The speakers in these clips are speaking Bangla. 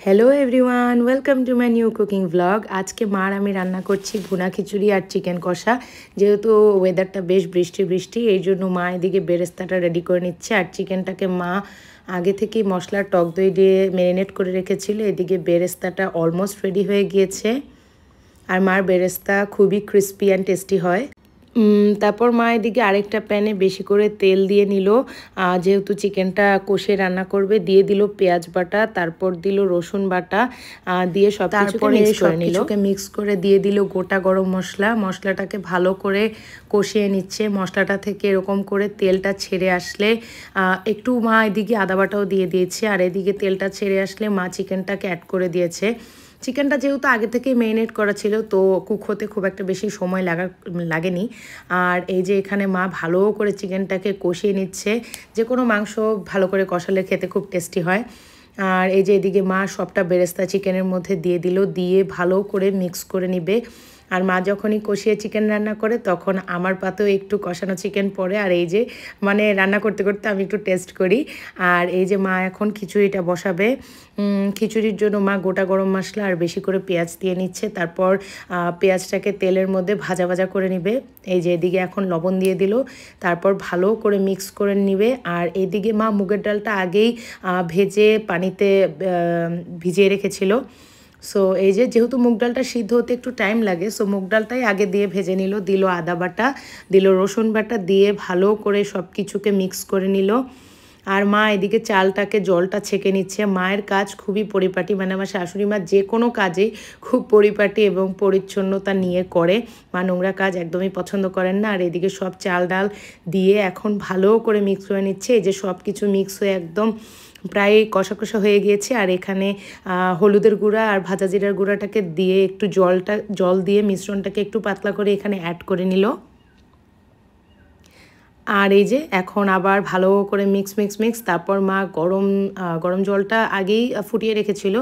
Hello everyone, welcome to my new cooking vlog. আজকে মার আমি রান্না করছি ভুনা খিচুড়ি আর চিকেন কষা। যেহেতু ওয়েদারটা বেশ বৃষ্টি বৃষ্টি, এই জন্য মা এদিকে বেরেস্তাটা রেডি করে নিচ্ছে। আর চিকেনটাকে মা আগে থেকেই মশলার টক দই দিয়ে ম্যারিনেট করে রেখেছিল। এদিকে বেরেস্তাটা অলমোস্ট রেডি হয়ে গিয়েছে। আর মার বেরেস্তা খুবই ক্রিস্পি অ্যান্ড টেস্টি হয়। তারপর মা এদিকে আরেকটা প্যানে বেশি করে তেল দিয়ে নিল। যেহেতু চিকেনটা কষে রান্না করবে, দিয়ে দিল পেঁয়াজ বাটা, তারপর দিল রসুন বাটা, দিয়ে সব কিছুকে মিক্স করে দিয়ে দিল গোটা গরম মশলা। মশলাটাকে ভালো করে কষিয়ে নিচ্ছে। মশলাটা থেকে এরকম করে তেলটা ছেড়ে আসলে একটু মা এদিকে আদা বাটাও দিয়ে দিয়েছে। আর এদিকে তেলটা ছেড়ে আসলে মা চিকেনটাকে অ্যাড করে দিয়েছে। চিকেনটা যেহেতু আগে থেকেই ম্যারিনেট করা ছিল, তো কুক হতে খুব একটা বেশি সময় লাগেনি। আর এই যে এখানে মা ভালো করে চিকেনটাকে কষিয়ে নিচ্ছে। যে কোনো মাংস ভালো করে কষালে খেতে খুব টেস্টি হয়। আর এই যে এদিকে মা সবটা বেরেস্তা চিকেনের মধ্যে দিয়ে দিল, দিয়ে ভালো করে মিক্স করে নিবে। আর মা যখনই কষিয়ে চিকেন রান্না করে তখন আমার পাতেও একটু কষানো চিকেন পড়ে। আর এই যে মানে রান্না করতে করতে আমি একটু টেস্ট করি। আর এই যে মা এখন খিচুড়িটা বসাবে। খিচুড়ির জন্য মা গোটা গরম মশলা আর বেশি করে পেঁয়াজ দিয়ে নিচ্ছে। তারপর পেঁয়াজটাকে তেলের মধ্যে ভাজা ভাজা করে নিবে। এই যে এদিকে এখন লবণ দিয়ে দিল, তারপর ভালো করে মিক্স করে নিবে। আর এদিকে মা মুগের ডালটা আগেই ভেজে পানিতে ভিজিয়ে রেখেছিল। সো এই যে যেহেতু মুগ ডালটা সিদ্ধ হতে একটু টাইম লাগে, সো মুগ ডালটাই আগে দিয়ে ভেজে নিল। দিল আদা বাটা, দিল রসুন বাটা, দিয়ে ভালো করে সব কিছুকে মিক্স করে নিল। আর মা এদিকে চালটাকে জলটা ছেঁকে নিচ্ছে। মায়ের কাজ খুবই পরিপাটি, মানে আমার শাশুড়ি মা যে কোনো কাজে খুব পরিপাটি এবং পরিচ্ছন্নতা নিয়ে করে। মা নোংরা কাজ একদমই পছন্দ করেন না। আর এদিকে সব চাল ডাল দিয়ে এখন ভালো করে মিক্স করে নিচ্ছে। এই যে সব কিছু মিক্স হয়ে একদম প্রায় কষা কষা হয়ে গিয়েছে। আর এখানে হলুদের গুঁড়া আর ভাজা জিরার গুঁড়াটাকে দিয়ে একটু জল দিয়ে মিশ্রণটাকে একটু পাতলা করে এখানে অ্যাড করে নিল। আর এই যে এখন আবার ভালো করে মিক্স তারপর মা গরম জলটা আগেই ফুটিয়ে রেখেছিল,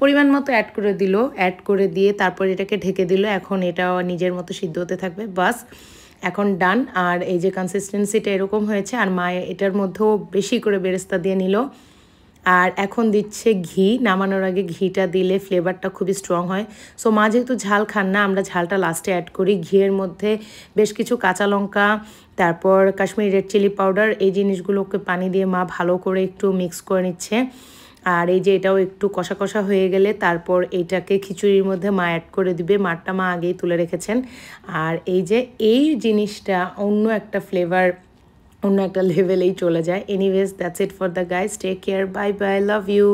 পরিমাণ মতো অ্যাড করে দিল। অ্যাড করে দিয়ে তারপর এটাকে ঢেকে দিল। এখন এটা নিজের মতো সিদ্ধ হতে থাকবে, বাস এখন ডান। আর এই যে কনসিস্টেন্সিটা এরকম হয়েছে। আর মা এটার মধ্যেও বেশি করে বেরেস্তা দিয়ে নিল। আর এখন দিচ্ছে ঘি। নামানোর আগে ঘিটা দিলে ফ্লেভারটা খুবই স্ট্রং হয়। সো মা যেহেতু ঝাল খান না, আমরা ঝালটা লাস্টে অ্যাড করি। ঘিয়ের মধ্যে বেশ কিছু কাঁচা লঙ্কা, তারপর কাশ্মীরি রেড চিলি পাউডার, এই জিনিসগুলোকে পানি দিয়ে মা ভালো করে একটু মিক্স করে নিচ্ছে। আর এই যে এটাও একটু কষা কষা হয়ে গেলে তারপর এইটাকে খিচুড়ির মধ্যে মা অ্যাড করে দিবে। মারটা মা আগেই তুলে রেখেছেন। আর এই যে এই জিনিসটা অন্য একটা ফ্লেভার, অন্য একটা লেভেলেই চলে যায়। Anyways, that's it for the guys. Take care, bye bye, love you.